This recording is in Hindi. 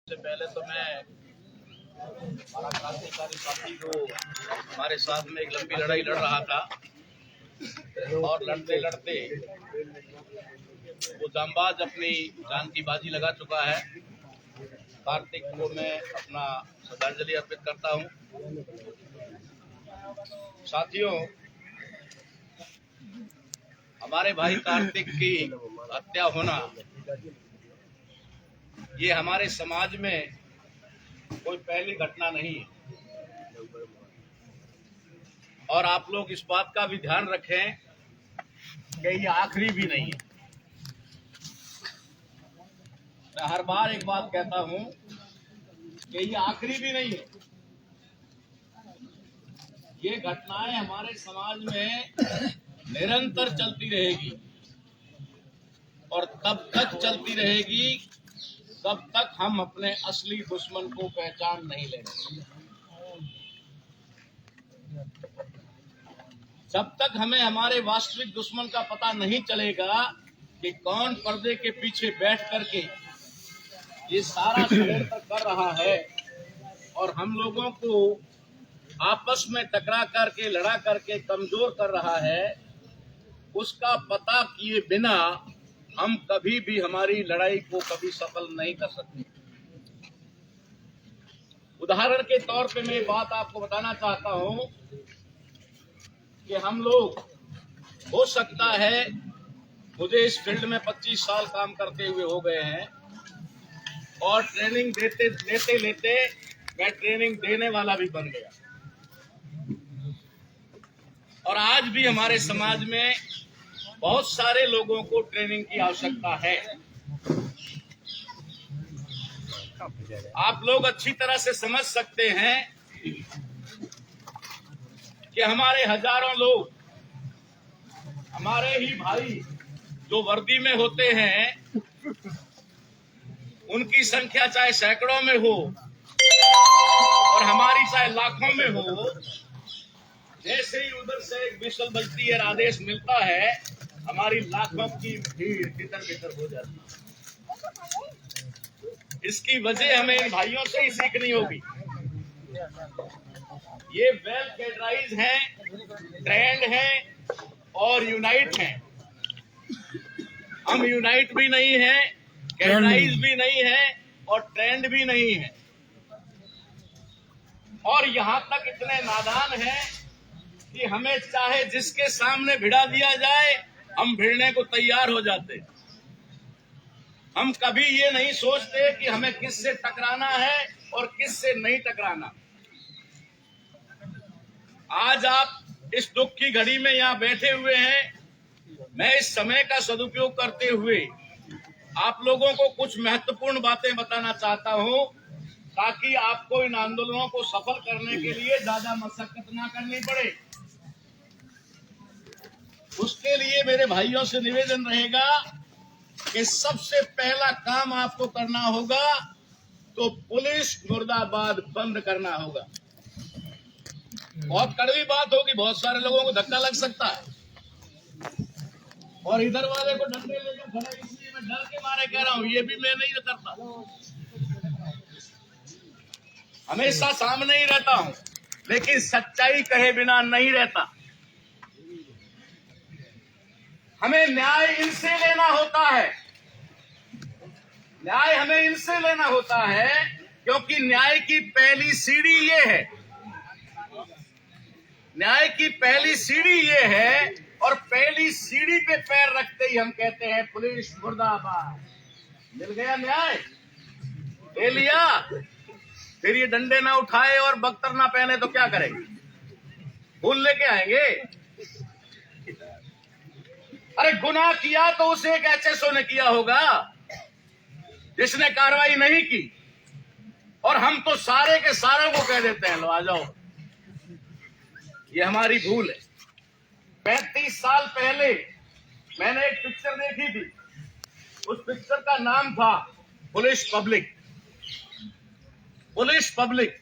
से पहले तो मैं हमारा क्रांतिकारी साथी जो हमारे साथ में एक लंबी लड़ाई लड़ रहा था और लड़ते लड़ते वो जांबाज अपनी जान की बाजी लगा चुका है। कार्तिक को मैं अपना श्रद्धांजलि अर्पित करता हूँ। साथियों, हमारे भाई कार्तिक की हत्या होना ये हमारे समाज में कोई पहली घटना नहीं है और आप लोग इस बात का भी ध्यान रखें कि ये आखिरी भी नहीं है। मैं हर बार एक बात कहता हूं कि ये आखिरी भी नहीं है। ये घटनाएं हमारे समाज में निरंतर चलती रहेगी और तब तक चलती रहेगी तब तक हम अपने असली दुश्मन को पहचान नहीं लेंगे। जब तक हमें हमारे वास्तविक दुश्मन का पता नहीं चलेगा कि कौन पर्दे के पीछे बैठ करके ये सारा षड्यंत्र कर रहा है और हम लोगों को आपस में टकरा करके लड़ा करके कमजोर कर रहा है, उसका पता किए बिना हम कभी भी हमारी लड़ाई को कभी सफल नहीं कर सकते। उदाहरण के तौर पे मैं बात आपको बताना चाहता हूं कि हम लोग, हो सकता है मुझे इस फील्ड में 25 साल काम करते हुए हो गए हैं और ट्रेनिंग लेते लेते मैं ट्रेनिंग देने वाला भी बन गया और आज भी हमारे समाज में बहुत सारे लोगों को ट्रेनिंग की आवश्यकता है। आप लोग अच्छी तरह से समझ सकते हैं कि हमारे हजारों लोग, हमारे ही भाई जो वर्दी में होते हैं, उनकी संख्या चाहे सैकड़ों में हो और हमारी चाहे लाखों में हो, जैसे ही उधर से एक विशल बजती है, आदेश मिलता है, हमारी लाखों की भीड़ भीतर भीतर हो जाती है। इसकी वजह हमें इन भाइयों से ही सीखनी होगी। ये वेल कैडराइज हैं, ट्रेंड हैं और यूनाइट हैं। हम यूनाइट भी नहीं हैं, कैडराइज भी नहीं हैं और ट्रेंड भी नहीं है। और यहां तक इतने नादान हैं कि हमें चाहे जिसके सामने भिड़ा दिया जाए, हम भिड़ने को तैयार हो जाते। हम कभी ये नहीं सोचते कि हमें किससे टकराना है और किससे नहीं टकराना। आज आप इस दुख की घड़ी में यहाँ बैठे हुए हैं। मैं इस समय का सदुपयोग करते हुए आप लोगों को कुछ महत्वपूर्ण बातें बताना चाहता हूँ ताकि आपको इन आंदोलनों को सफल करने के लिए ज्यादा मशक्कत ना करनी पड़े। उसके लिए मेरे भाइयों से निवेदन रहेगा कि सबसे पहला काम आपको करना होगा तो पुलिस मुर्दाबाद बंद करना होगा। बहुत कड़वी बात होगी, बहुत सारे लोगों को धक्का लग सकता है और इधर वाले को डंडे लेकर खड़ा, इसलिए मैं डर के मारे कह रहा हूं, ये भी मैं नहीं करता। हमेशा सामने ही रहता हूं, लेकिन सच्चाई कहे बिना नहीं रहता। हमें न्याय इनसे लेना होता है, न्याय हमें इनसे लेना होता है क्योंकि न्याय की पहली सीढ़ी ये है, न्याय की पहली सीढ़ी ये है और पहली सीढ़ी पे पैर रखते ही हम कहते हैं पुलिस मुर्दाबाद। मिल गया न्याय, ले लिया, फिर ये डंडे ना उठाए और बख्तर ना पहने तो क्या करेंगे? फूल लेके आएंगे? अरे गुनाह किया तो उसे एक एचएसओ ने किया होगा जिसने कार्रवाई नहीं की और हम तो सारे के सारों को कह देते हैं लो आ जाओ। ये हमारी भूल है। 35 साल पहले मैंने एक पिक्चर देखी थी, उस पिक्चर का नाम था पुलिस पब्लिक। Police public